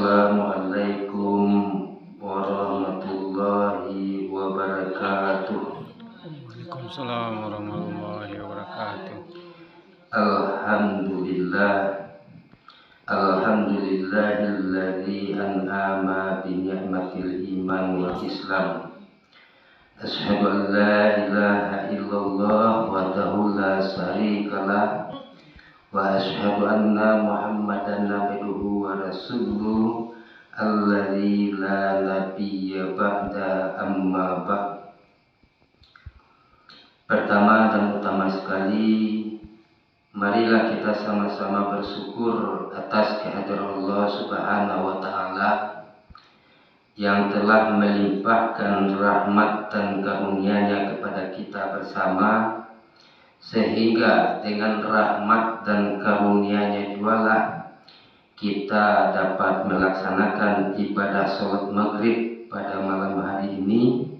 Assalamualaikum warahmatullahi wabarakatuh. Waalaikumsalam warahmatullahi wabarakatuh. Alhamdulillahilladzi an'ama bi ni'matil iman wal islam. Asyhadu an la ilaha illallah wahdahu la syarikalah wa asyhadu anna Muhammadan abduhu wa rasuluhu alladzi la nabiyya ba'da amma ba'd. Pertama dan utama sekali, marilah kita sama-sama bersyukur atas kehadiran Allah Subhanahu wa taala yang telah melimpahkan rahmat dan karunia-Nya kepada kita bersama, sehingga dengan rahmat dan karunia-Nya jualah kita dapat melaksanakan ibadah sholat maghrib pada malam hari ini.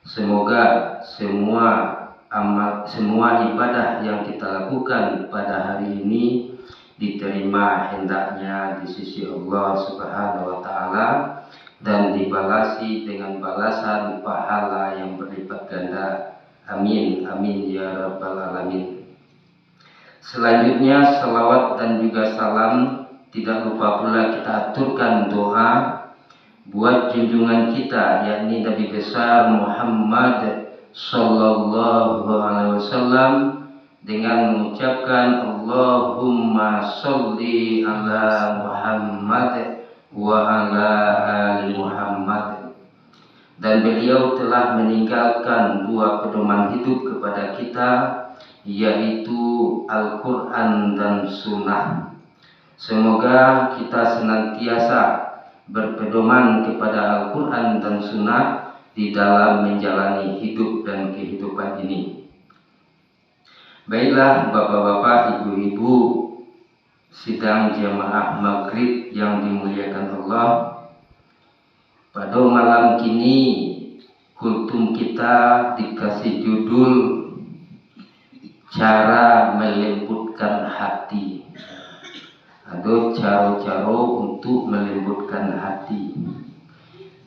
Semoga semua ibadah yang kita lakukan pada hari ini diterima hendaknya di sisi Allah Subhanahu wa taala dan dibalasi dengan balasan pahala yang berlipat ganda. Amin amin ya rabbal alamin. Selanjutnya salawat dan juga salam tidak lupa pula kita aturkan doa buat junjungan kita, yakni Nabi besar Muhammad sallallahu alaihi wasallam, dengan mengucapkan Allahumma sholli ala Muhammad wa ala ali Muhammad. Dan beliau telah meninggalkan dua pedoman hidup kepada kita, yaitu Al-Quran dan Sunnah. Semoga kita senantiasa berpedoman kepada Al-Quran dan Sunnah di dalam menjalani hidup dan kehidupan ini. Baiklah bapak-bapak, ibu-ibu, sidang jamaah maghrib yang dimuliakan Allah, pada malam kini kultum kita dikasih judul cara melembutkan hati. Ada cara-cara untuk melembutkan hati.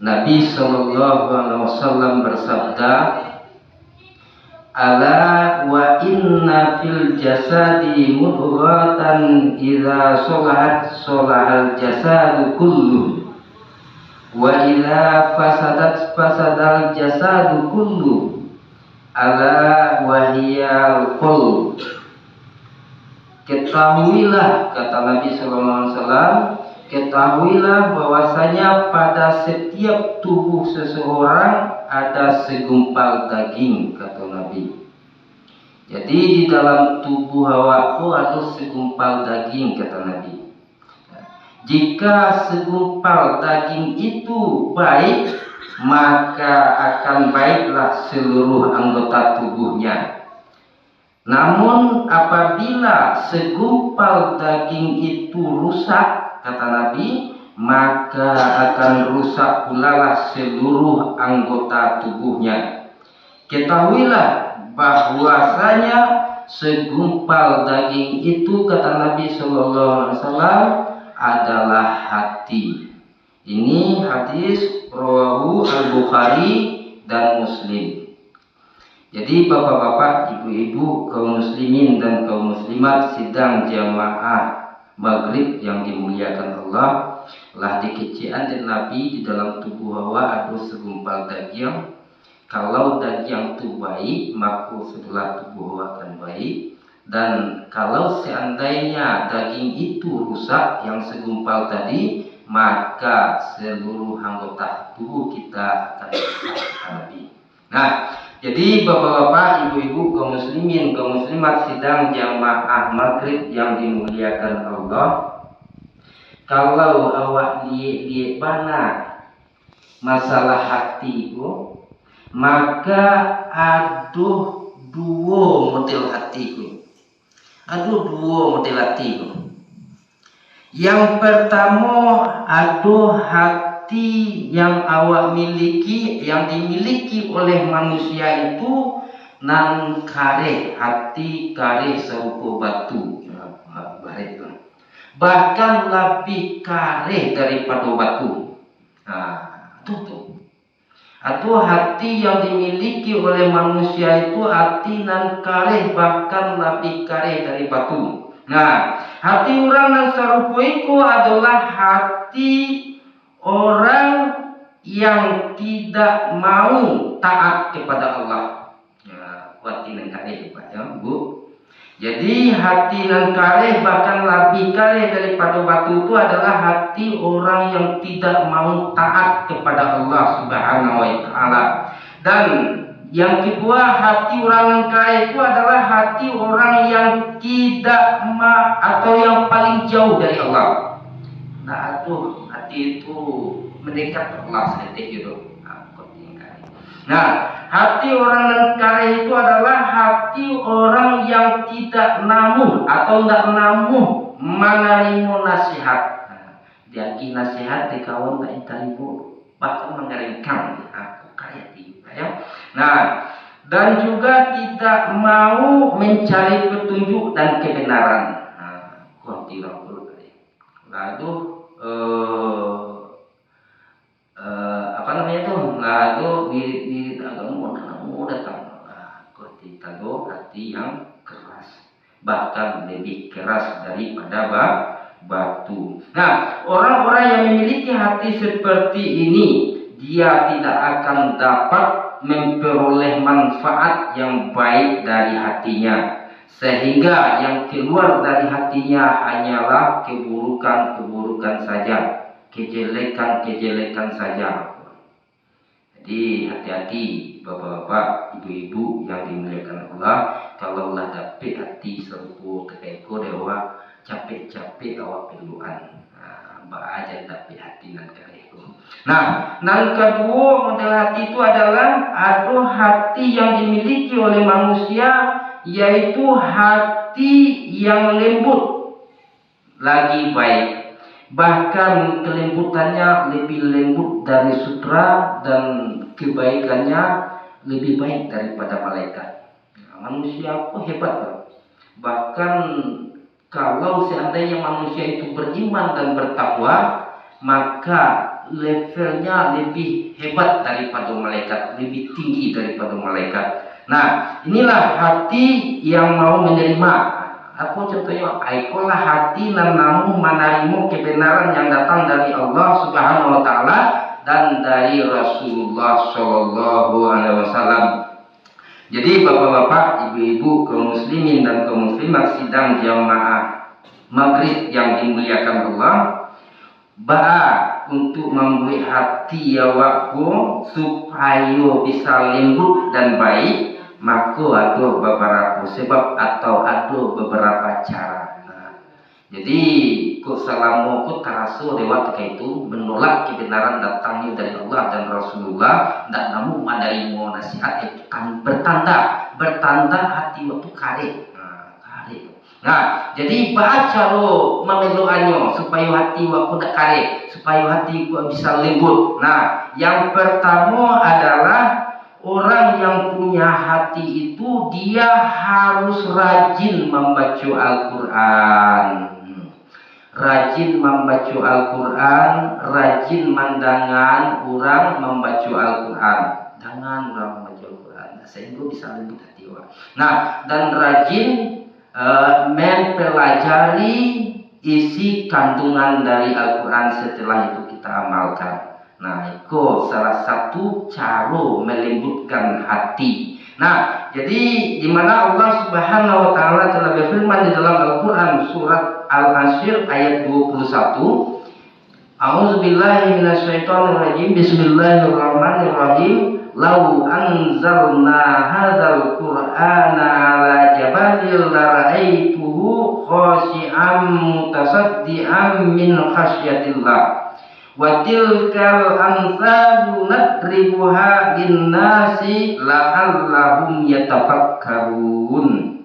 Nabi sallallahu alaihi wasallam bersabda, ala wa inna fil jasadi mudghatan idza sholahat sholahal jasadu kullu wa idza fasadat fasadal jasadu kullu ala wa hiyal qalb. Ketahuilah, kata Nabi sallallahu alaihi wasallam, ketahuilah bahwasanya pada setiap tubuh seseorang ada segumpal daging, kata Nabi. Jadi di dalam tubuh hawaku ada segumpal daging, kata Nabi. Jika segumpal daging itu baik, maka akan baiklah seluruh anggota tubuhnya. Namun apabila segumpal daging itu rusak, kata Nabi, maka akan rusak pula lah seluruh anggota tubuhnya. Ketahuilah bahwasanya segumpal daging itu, kata Nabi sallallahu alaihi wasallam, adalah hati. Ini hadis rawahu Al-Bukhari dan Muslim. Jadi bapak-bapak, ibu-ibu, kaum muslimin dan kaum muslimat sidang jamaah maghrib yang dimuliakan Allah, lah dikecian dari Nabi di dalam tubuh hawa ada segumpal daging. Kalau daging itu baik, maka setelah tubuh hawa akan baik. Dan kalau seandainya daging itu rusak, yang segumpal tadi, maka seluruh anggota tubuh kita akan rusak. Nah, jadi bapak-bapak, ibu-ibu, kaum muslimin, kaum muslimat sidang jamaah maghrib yang dimuliakan Allah, kalau awak lihat mana masalah hati itu, maka aduh dua model hatiku. Yang pertama, aduh hati yang awak miliki, yang dimiliki oleh manusia itu nan kareh, hati kareh serupa batu. bahkan lebih kareh daripada batu. Nah, itu. Atau hati yang dimiliki oleh manusia itu hati nan kareh, bahkan lebih kareh dari batu. Nah, hati orang nan sarupa iku adalah hati orang yang tidak mau taat kepada Allah. Ya, hati nan kareh Pak ya, Bu. Jadi hati nan kareh, bahkan lebih kareh daripada batu itu adalah hati orang yang tidak mau taat kepada Allah Subhanahu wa taala. Dan yang kedua, hati orang yang kareh itu adalah hati orang yang tidak atau yang paling jauh dari Allah. Nah, itu hati itu mendekat ke Allah sedikit gitu. Nah, hati orang yang kareh itu adalah hati orang yang tidak namuh atau tidak namuh menerima nasihat. Nah, diaki nasihat di kawan tak intarimu, bahkan mengeringkan. Aku kareh juga ya. Nah, dan juga tidak mau mencari petunjuk dan kebenaran. Nah, kuantirah dulu tadi. Lalu apa namanya itu? Lalu wirid agama datang. Ketika hati yang keras, bahkan lebih keras daripada batu. Nah, orang-orang yang memiliki hati seperti ini, dia tidak akan dapat memperoleh manfaat yang baik dari hatinya, sehingga yang keluar dari hatinya hanyalah keburukan-keburukan saja, kejelekan-kejelekan saja. Jadi hati-hati bapak-bapak, ibu-ibu yang dimuliakan Allah, kalau lah dapet hati serupa teko dewa capek-capek awak perluan. Mbak aja dapet hati nan kareh. Nah, nan kedua model hati itu adalah ada hati yang dimiliki oleh manusia, yaitu hati yang lembut lagi baik. Bahkan kelembutannya lebih lembut dari sutra dan kebaikannya lebih baik daripada malaikat. Nah, manusia pun hebat Pak. Bahkan kalau seandainya manusia itu beriman dan bertakwa, maka levelnya lebih hebat daripada malaikat, lebih tinggi daripada malaikat. Nah, inilah hati yang mau menerima. Apa contohnya? Aikolah hati nan namu menerima kebenaran yang datang dari Allah Subhanahu wa taala dan dari Rasulullah Shallallahu alaihi wasallam. Jadi bapak-bapak, ibu-ibu, kaum muslimin dan kaum muslimat sidang jamaah maghrib yang dimuliakan Allah, untuk membuat hati awakku supaya bisa lembut dan baik, maka ada beberapa sebab atau ada beberapa cara. Nah, jadi kok selama kok terasa lewat itu menolak kebenaran datangnya dari Allah dan Rasulullah, tidak namun menerima nasihat itu kan bertanda hati waktu kareh. Nah, jadi baca lo memeluannya supaya hati waktu tidak kareh, supaya hati gua bisa lembut. Nah, yang pertama adalah orang yang punya hati itu dia harus rajin membaca Al-Quran. Rajin membaca Al-Quran, rajin mendengar orang membaca Al-Quran. Dengan orang membaca Al-Quran, sehingga bisa lembut hati orang. Nah, dan rajin mempelajari isi kandungan dari Al-Quran setelah itu kita amalkan. Nah, itu salah satu cara melembutkan hati. Nah, jadi di mana Allah Subhanahu wa taala telah berfirman di dalam Al-Qur'an surat Al-Hasyr ayat 21. A'udzubillahi minasyaitonirrajim. Bismillahirrahmanirrahim. Lau anzalna hadzal qur'ana 'ala jabalin lara'aituhu khashi'an mutasaddian min khasyatillah. Wa tilkal amsalu nadribuha linnasi la'allahum yatafakkarun.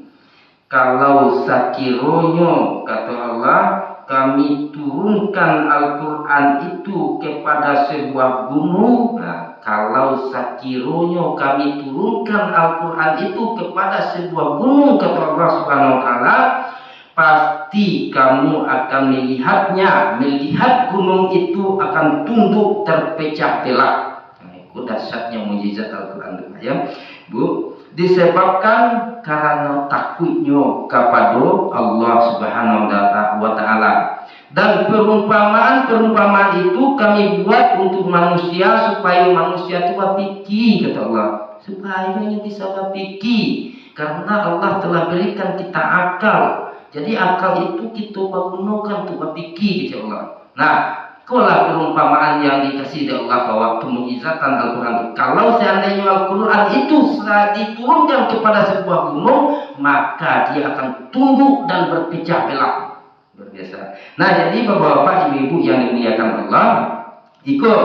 Kalau sakironyo kata Allah, kami turunkan Al-Quran itu kepada sebuah gunung. Nah, kalau sakironyo kami turunkan Al-Quran itu kepada sebuah gunung kata Allah Subhanahu wa taala, pasti kamu akan melihatnya, melihat gunung itu akan tunduk terpecah belah. Nah, itu dahsyatnya mukjizat Al-Quran ya, Bu. Disebabkan karena takutnya kepada Allah Subhanahu wa Ta'ala. Dan perumpamaan itu kami buat untuk manusia supaya manusia itu berpikir, kata Allah, supaya bisa berpikir, karena Allah telah berikan kita akal. Jadi akal itu kita gunakan untuk berpikir, kata Allah. Nah, itulah perumpamaan yang dikasih oleh Allah bahwa kemujizatan Al-Quran. Kalau seandainya Al-Quran itu diturunkan kepada sebuah gunung, maka dia akan tunduk dan berpecah belah. Luar biasa. Nah, jadi bapak-bapak, ibu-ibu yang dimuliakan Allah, ikut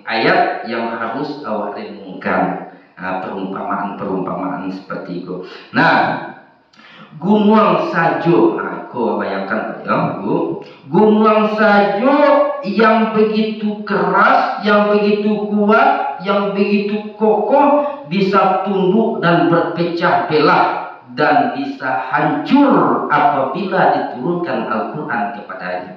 ayat yang harus awak renungkan. Nah, perumpamaan seperti itu. Nah, gunung sajo, nah, kau bayangkan ya, Bu. Gunung sajo yang begitu keras, yang begitu kuat, yang begitu kokoh bisa tunduk dan berpecah belah dan bisa hancur apabila diturunkan Al-Quran kepadanya.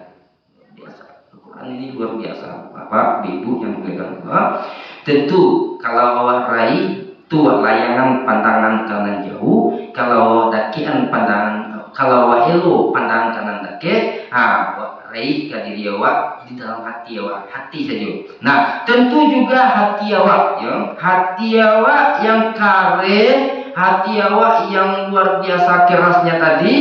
Biasa. Al-Quran ini luar biasa. Bapak, Ibu yang dimuliakan Allah. Tentu kalau awak raih tuh layangan pandangan kanan jauh, kalau dakian pandangan, kalau wahelu pandangan kanan dake, raih ke diri awak di dalam hati awak, hati saja. Nah, tentu juga hati awak, ya, hati awak yang karen, hati awak yang luar biasa kerasnya tadi,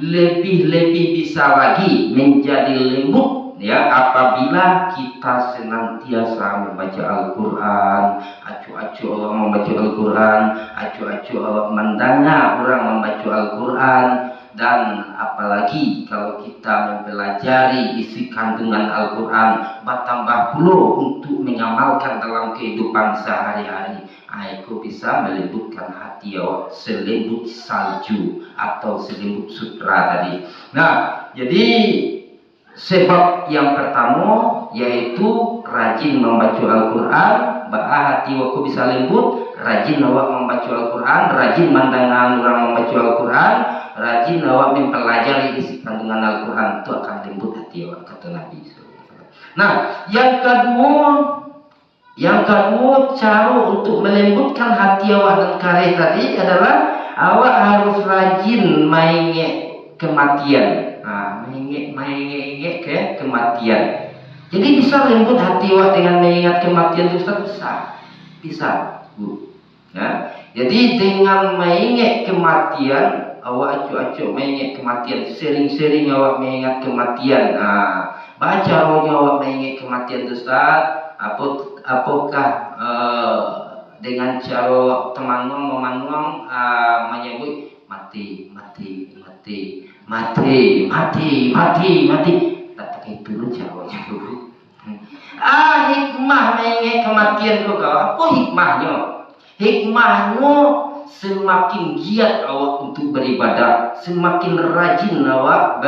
lebih bisa lagi menjadi lembut. Ya, apabila kita senantiasa membaca Al-Quran, acu-acu Allah membaca Al-Quran, acu-acu Allah mendengar orang membaca Al-Quran, dan apalagi kalau kita mempelajari isi kandungan Al-Quran, bertambah pula untuk mengamalkan dalam kehidupan sehari-hari, itu bisa melembutkan hati awak selembut salju atau selembut sutra tadi. Nah, jadi sebab yang pertama yaitu rajin membaca Al-Quran, hati awak bisa lembut, rajin awak membaca Al-Quran, rajin mendengar orang membaca Al-Quran, rajin awak mempelajari isi kandungan Al-Quran, itu akan lembut hati awak, kata Nabi. Nah, yang kedua cara untuk melembutkan hati awak dan kareh tadi adalah awak harus rajin mengingat kematian. Mengingat ke kematian. Jadi bisa lembut hati awak dengan mengingat kematian itu, bisa, Bu. Ya. Jadi dengan mengingat kematian, awak acu-acu mengingat kematian, sering-sering awak mengingat kematian. Baca awak mengingat kematian itu, Ustaz. Apakah dengan cara teman-teman memanung menyebut mati, tak pakai dulu caranya, Bu. Hikmah mengingat kematian kau, apa hikmahnya? Hikmahnya semakin giat awak untuk beribadah, semakin rajin awak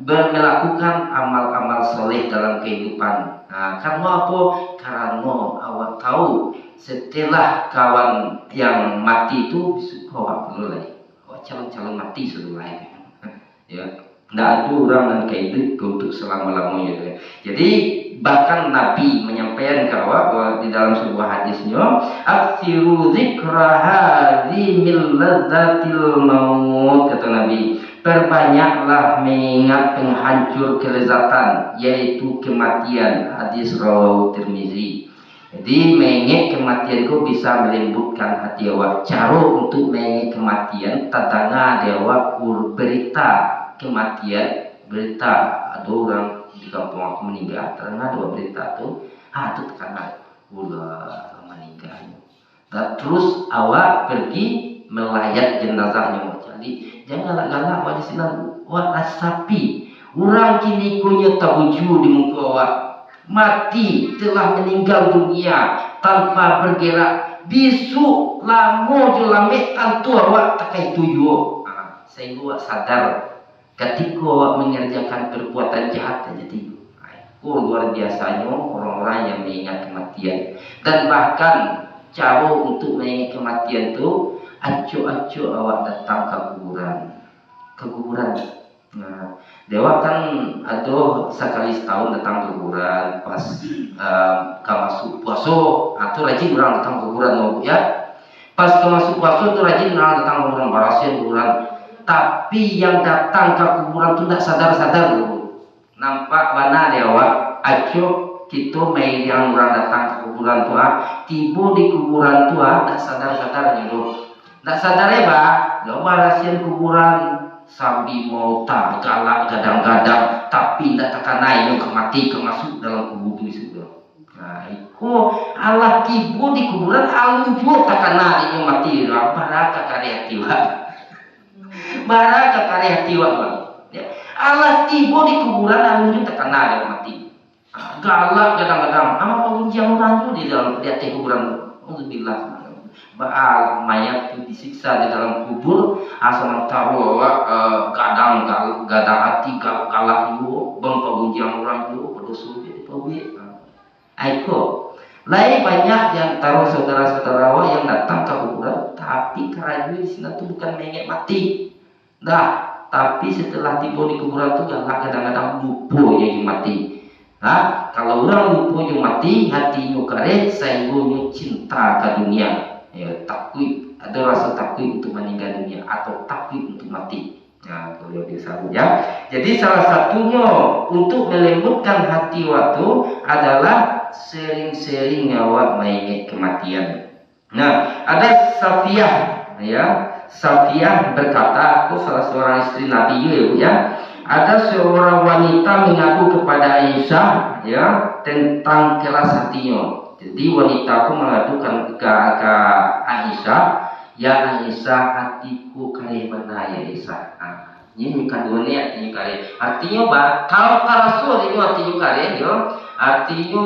melakukan amal-amal soleh dalam kehidupan. Karena apa? Karena awak tahu setelah kawan yang mati itu besok awak perlu lagi, awak calon mati sudah lain. Ya, tidak ada orang yang kayak itu untuk selama-lamanya. Jadi bahkan Nabi menyampaikan ke awak bahwa di dalam sebuah hadisnya, aksiru dzikra hadzi min lazzatil maut, kata Nabi, perbanyaklah mengingat penghancur kelezatan, yaitu kematian. Hadis rawahu Tirmizi. Jadi mengingat kematian itu bisa melembutkan hati awak. Cara untuk mengingat kematian, tadanga awak berita kematian, berita ada orang di kampung aku meninggal, ternyata ada berita tuh, itu tekanan ulah meninggal. Dan terus awak pergi melayat jenazahnya. Jadi jangan galak awak di sini, awak rasapi orang kini punya tabuju di muka awak, mati telah meninggal dunia tanpa bergerak, bisu lamo jolame tantu awak takai tujuh. Sehingga awak sadar ketika awak mengerjakan perbuatan jahat jadi luar biasanya orang-orang yang mengingat kematian. Dan bahkan cara untuk mengingat kematian itu acu-acu awak datang ke kuburan, ke kuburan. Nah, dewa kan ada sekali setahun datang ke kuburan pas masuk puasa, atau rajin orang datang ke kuburan mau ya. Pas masuk puasa itu rajin orang datang ke kuburan, barasian kuburan. Tapi yang datang ke kuburan itu tidak sadar-sadar dulu. Nampak mana dewa, aco kita main yang orang datang ke kuburan tua, tiba di kuburan tua, tidak sadar-sadar dulu. Tidak sadar ya bah, barasian kuburan. Sambil mau tak galak gadang-gadang tapi tidak terkena yang mati masuk dalam kubur itu. Nah, itu Allah tiba di kuburan alun juga terkena yang mati. Baraka karya tiwa, baraka karya tiwa. Allah tiba di kuburan alun juga terkena yang mati. Galak gadang-gadang. Apa pengunjung orang itu di dalam di atas kuburan? Alhamdulillah. Baal mayat itu disiksa di dalam kubur asal tahu gadang hati galak itu pengunjung orang itu berdosa di pawai. Aiko lain banyak yang taruh saudara-saudara yang datang ke kuburan tapi karena di sini tuh bukan mengingat mati. Nah, tapi setelah tiba di kuburan itu kadang-kadang lupa yang mati. Nah, kalau orang lupa yang mati hatinya kare sehingga cinta ke dunia. Ya, takut, ada rasa takut untuk meninggal dunia atau takut untuk mati. Nah, kalau bisa ya. Jadi salah satunya untuk melembutkan hati waktu adalah sering-sering awak mengingat kematian. Nah, ada Safiyah, ya. Safiyah berkata, aku salah seorang istri Nabi ya. Ada seorang wanita mengadu kepada Aisyah, ya, tentang keras hatinya. Jadi wanita itu mengadukan ke Aisyah, ya Aisyah hatiku kali mana ya Aisyah. Nah, ini kandungannya artinya kali. Artinya kalau Rasul ini artinya kali, ya, artinya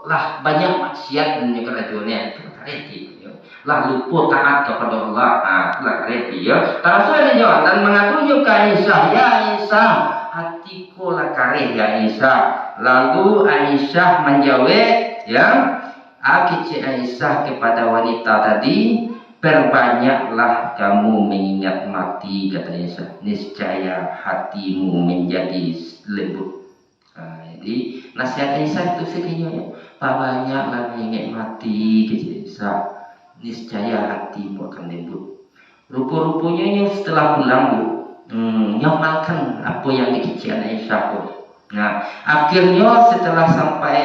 lah banyak maksiat dan kerajuannya itu kali. Lah lupa taat kepada Allah. Nah, itulah kali ya. Rasul ini jawab dan mengadunya ke Aisyah, ya Aisyah hatiku lah kali ya Aisyah. Lalu Aisyah menjawab, ya, Kece Aisyah kepada wanita tadi, perbanyaklah kamu mengingat mati, kata Aisyah, niscaya hatimu menjadi lembut. Nah, jadi nasihat Aisyah itu sekiranya, perbanyaklah mengingat mati, kece Aisyah, niscaya hatimu akan lembut. Rupa-rupanya setelah pulang nyamalkan apa yang dikecian Aisyah pun. Nah, akhirnya setelah sampai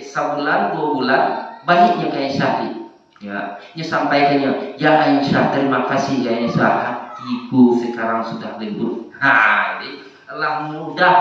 sebulan 2 bulan baliknya ke Aisyah, ya, dia sampaikannya, ya Aisyah terima kasih ya Aisyah hatiku sekarang sudah lembut. Nah, jadi Allah mudah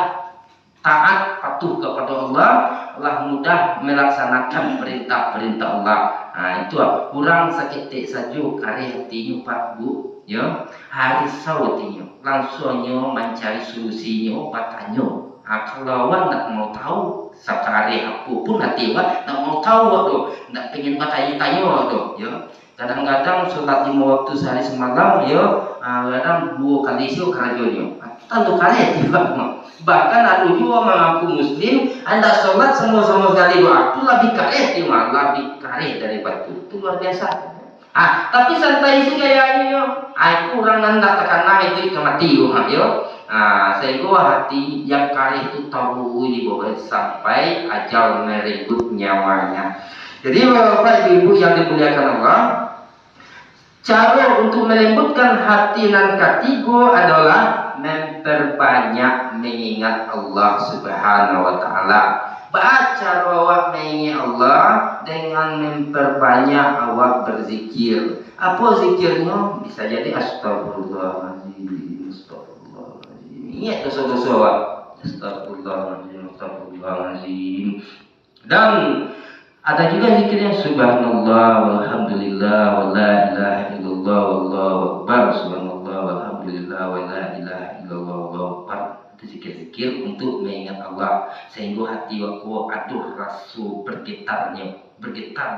taat patuh kepada Allah, Allah mudah melaksanakan perintah-perintah Allah. Nah, itu kurang seketik saja karya hatinya Pak Bu, ya, hari sawatinya langsungnya mencari solusinya patahnya. Nah, kalau awak nak mau tahu sekali apapun hati awak nak mau tahu waktu nak pengen bertanya-tanya waktu, ya. Kadang-kadang sholat 5 waktu sehari semalam, ya, kadang 2 kali sih kerajanya. Tentu kali juga. Bahkan ada juga mengaku muslim, anda sholat semua sekali waktu lebih kare, lebih kare dari batu. Itu luar biasa. Tapi santai sih kayaknya. Aku orang nanda tekanan itu kematian, ya. Sehingga hati yang kare itu tahu di bawah sampai ajal merenggut nyawanya. Jadi Bapak Ibu yang dimuliakan Allah, cara untuk melembutkan hati nan ketiga adalah memperbanyak mengingat Allah Subhanahu wa taala. Baca awak mengingat Allah dengan memperbanyak awak berzikir. Apa zikirnya? Bisa jadi astagfirullahaladzim, astagfirullahaladzim. Ingat dosa-dosa awak. Astagfirullahaladzim. Dan ada juga zikirnya subhanallah walhamdulillah wa la ilaha illallah wallahu akbar, subhanallah walhamdulillah wa la ilaha illallah wallahu akbar. Itu zikir-zikir untuk mengingat Allah sehingga hati wako aduh rasa bergetar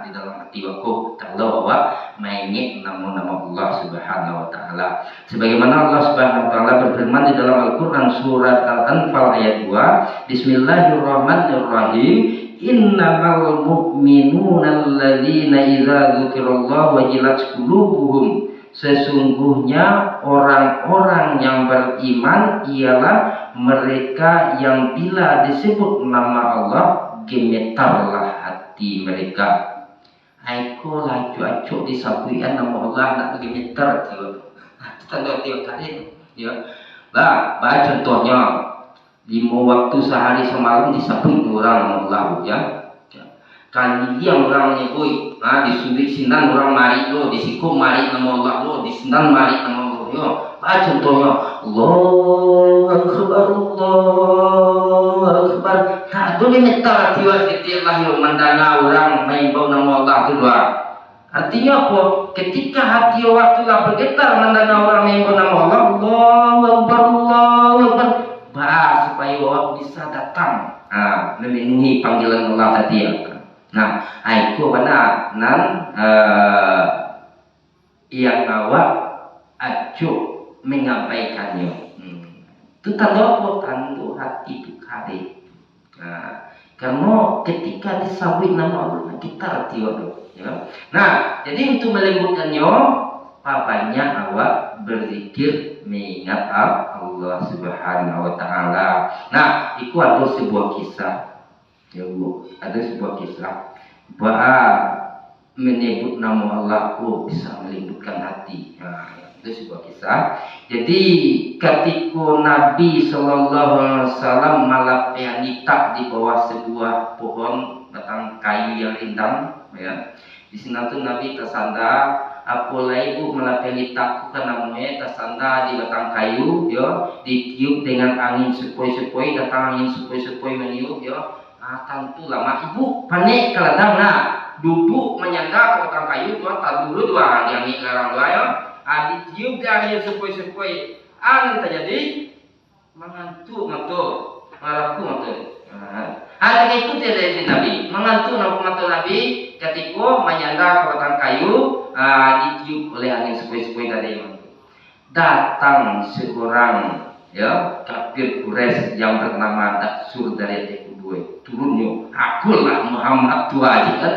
di dalam hati wako kalau awak mengingat nama-nama Allah Subhanahu wa taala. Sebagaimana Allah Subhanahu wa taala berfirman di dalam Al-Qur'an surat Al-Anfal ayat 2, Bismillahirrahmanirrahim. Innamal mu'minuna alladzina idza dzukirallahu wajilat qulubuhum. Sesungguhnya orang-orang yang beriman ialah mereka yang bila disebut nama Allah gemetarlah hati mereka. Aiko laju acuk disapuian nama Allah nak gemetar tiba. Tanda tiba tadi. Ya. Bah, contohnya 5 waktu sehari semalam disapui orang nama Allah ya. Kali dia orang menyebut, disubik sinan orang mari lo, disikum mari nama Allah lo, disinan mari nama Allah yo. Contohnya Allahu Akbar, Allahu Akbar. Tak boleh minta tiwa setiap lah yo mandana orang menyebut nama Allah tu doa. Artinya apa? Ketika hati waktu lah bergetar mandana orang menyebut nama Allah, Allahu Akbar, Allahu Akbar. Supaya orang bisa datang, memenuhi panggilan Allah tadi ya. Nah, itu benar nan yang awak acuk menyampaikannya. Itu tanda apa? Tanda hati itu kare. Karena ketika disebut nama Allah kita arti ya. Nah, jadi untuk melembutkannya, banyak awak berzikir mengingat Allah Subhanahu Wa Taala. Nah, itu ada sebuah kisah. Ya Bu, ada sebuah kisah bahwa menyebut nama Allah bisa melembutkan hati. Itu sebuah kisah. Jadi ketika Nabi SAW malah nitak di bawah sebuah pohon batang kayu yang rindang, ya. Di sini tuh Nabi tersandar. Apalagi ibu malah nitak karena namanya tersandar di batang kayu, ya. Ditiup dengan angin sepoi-sepoi, datang angin sepoi-sepoi meniup, ya. Tentu lama ibu panik keladang duduk menyandar ke batang kayu tak dulu dua yang larang dua ya ditiup dari sepoi-sepoi terjadi mengantuk maraku ada itu dari Nabi mengantuk Nabi ketika menyandar ke batang kayu ditiup oleh angin sepoi-sepoi tadi datang seorang ya kafir Quraisy yang bernama Daksur dari turunnya akulah Muhammad tua aja kan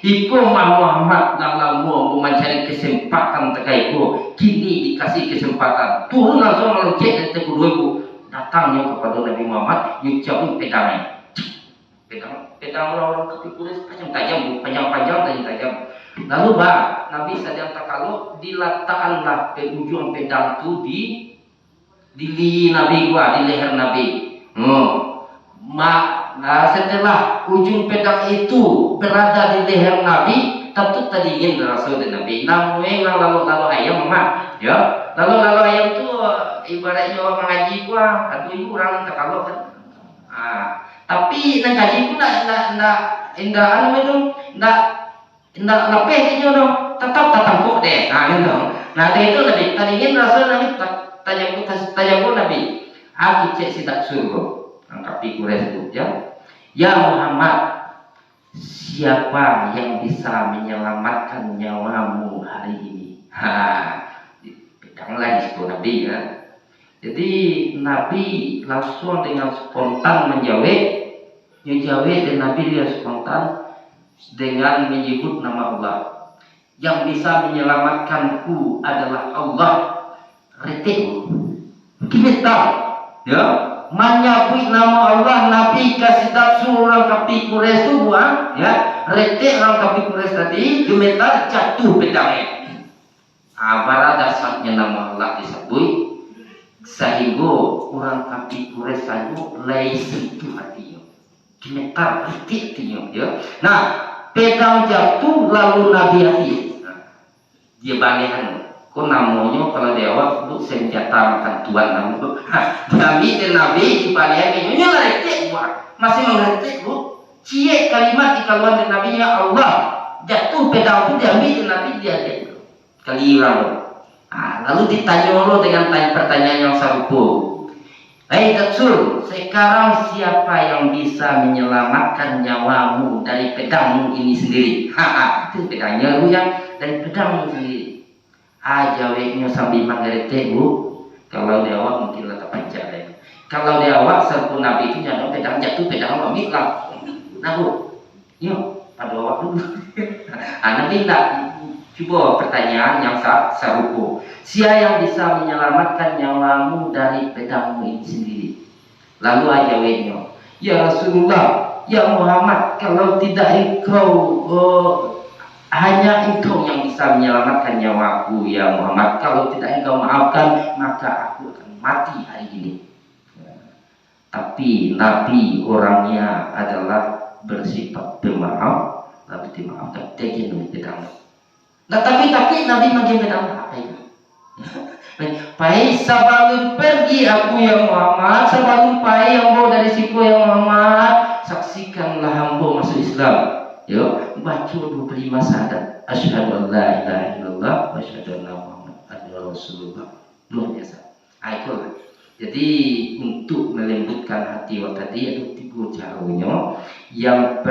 iku Muhammad dalam mau mencari kesempatan terkaiku kini dikasih kesempatan turun langsung melocek dari kedua ibu datangnya kepada Nabi Muhammad nyucapin pedangnya pedang orang kepikulis panjang tajam lalu Nabi sedang kalau diletakkanlah ujung pedang itu di Nabi di leher Nabi setelah ujung pedang itu berada di leher Nabi, tentu tadi ingin Rasul dan Nabi. Namun lalu ayam ya. Lalu ayam itu ibaratnya orang mengaji aduh orang terkalok kan. Tapi nak kaji itu nak indah itu nak lepeh itu tetap tampuk deh. Gitu. Nah itu tadi ingin Rasul Nabi tanya Nabi, aku cek sidak surga. Angkapi Quraisy ya Muhammad, siapa yang bisa menyelamatkan nyawamu hari ini? Pedang lagi itu Nabi ya. Jadi Nabi langsung dengan spontan menjawab dan Nabi dia spontan dengan menyebut nama Allah. Yang bisa menyelamatkanku adalah Allah. Retik, kita ya. Menyebut nama Allah Nabi kasih daksu orang kafir Quraisy tu ya retek orang kafir Quraisy tadi gemetar jatuh pedangnya. Barat dasarnya nama Allah disebut sehingga orang kafir Quraisy itu lais itu hatinya gemetar retek hatinya ya. Nah pedang jatuh lalu Nabi hati dia balikan. Kok namanya kalau dewa itu senjata makan tuan Nabi dan Nabi dibalikin ini retek masih mengeretek bu cie kalimat di kaluan dan Nabi ya Allah jatuh pedang itu diambil dan Nabi dia kaliran lalu ditanya lo dengan pertanyaan yang serupa. Hei Daksur, sekarang siapa yang bisa menyelamatkan nyawamu dari pedangmu ini sendiri? Itu pedangnya lu yang dari pedangmu sendiri. Jawabnya sambil mengerti bu. Kalau dia awak mungkin letak panjang ya. Kalau dia awak serpu Nabi itu nyadok pedang jatuh pedang awak miklah. Nah bu, yuk pada awak dulu. Nabi tak Coba pertanyaan yang serupa. Siapa yang bisa menyelamatkan nyawamu dari pedangmu ini sendiri? Lalu jawabnya, ya Rasulullah, ya Muhammad, kalau tidak engkau, hanya engkau yang bisa menyelamatkan nyawaku ya Muhammad. Kalau tidak engkau maafkan, maka aku akan mati hari ini. Tapi Nabi orangnya adalah bersifat pemaaf, lalu dimaafkan. Tegin pedang. Nah, tapi Nabi makin pedang apa itu? Pai sebelum pergi aku ya Muhammad, sebelum pai yang bawa dari siku ya Muhammad, saksikanlah hamba masuk Islam. Yo, baca 25 syahadat. Asyhadu an la ilaha illallah wa asyhadu anna Muhammadan Rasulullah. Luar biasa. Itulah. Jadi untuk melembutkan hati tadi ada 3 caranya. Yang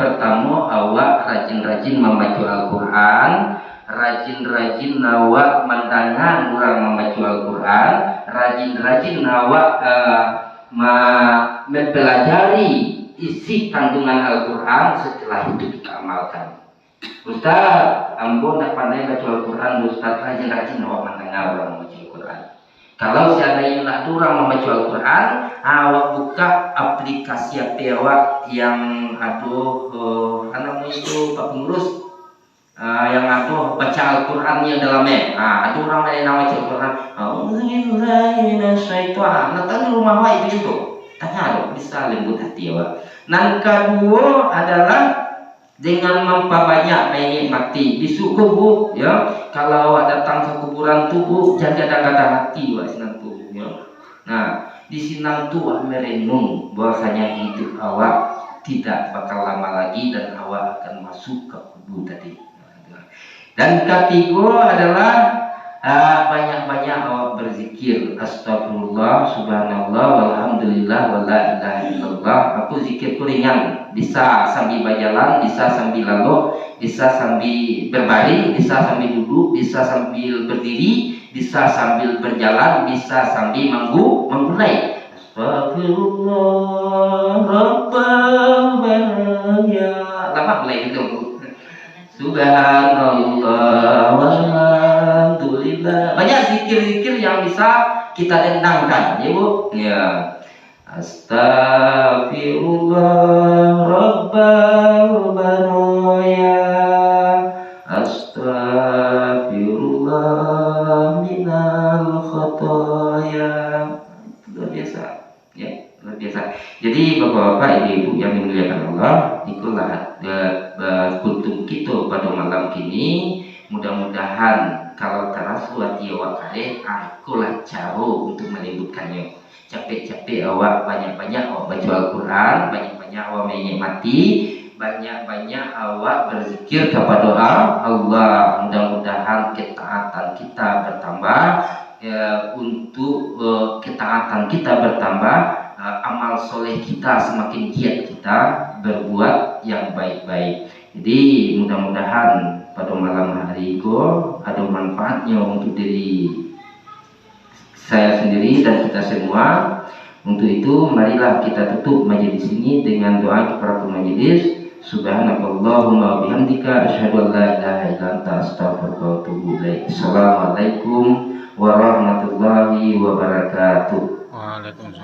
pertama awak rajin-rajin membaca Al-Quran, rajin-rajin awak mendengar orang membaca Al-Quran, rajin-rajin awak mempelajari isi kandungan Al-Quran, setelah itu kita amalkan. Ustaz, ambo nak pandai baca Al-Quran, Ustaz rajin-rajin awak mendengar orang membaca Al-Quran. Kalau seandainya nak orang membaca Al-Quran, awak buka aplikasi apa awak yang namanya itu Pak Pengurus, yang baca Al-Qurannya dalamnya. Ada orang lain yang baca Al-Quran. Nah, tadi rumah awak itu. Tanya bisa lembut hati awak. Nan kedua adalah dengan memperbanyak menikmati di kubur, ya. Kalau awak datang ke kuburan tubuh, jaga hati awak senang tubuh, ya. Nah, di sinang tu awak merenung bahwasanya hidup awak tidak bakal lama lagi dan awak akan masuk ke kubur tadi. Dan ketiga adalah banyak-banyak awak berzikir astagfirullah, subhanallah, walhamdulillah, wala ilaha illallah. Aku zikir ku ringan, bisa sambil berjalan, bisa sambil lalu, bisa sambil berbaring, bisa sambil duduk, bisa sambil berdiri, bisa sambil berjalan, bisa sambil menggulai. Astagfirullah rabbal baraya. Lama mulai itu. Subhanallah walhamdulillah. Banyak zikir-zikir yang bisa kita dendangkan, ya Bu. Ya. Astagfirullah rabbal baraya. Astagfirullah minal khataya. Luar biasa. Ya, luar biasa. Jadi Bapak-bapak, Ibu-ibu yang dimuliakan Allah, itulah kuntum kita pada malam kini. Mudah-mudahan kalau terasa hati awak kare, itulah cara untuk melembutkannya. Capek-capek awak banyak-banyak awak baca Al-Quran, banyak-banyak awak menikmati, banyak-banyak awak berzikir kepada Allah. Mudah-mudahan ketaatan kita bertambah. Untuk ketaatan kita bertambah, amal soleh kita semakin giat kita berbuat yang baik-baik. Jadi mudah-mudahan pada malam hari itu ada manfaatnya untuk diri saya sendiri dan kita semua. Untuk itu marilah kita tutup majelis ini dengan doa kifaratul majelis. Subhanakallahumma bihamdika asyhadu an la ilaha illa anta astaghfiruka wa atubu ilaik. Assalamualaikum warahmatullahi wabarakatuh. Waalaikumsalam.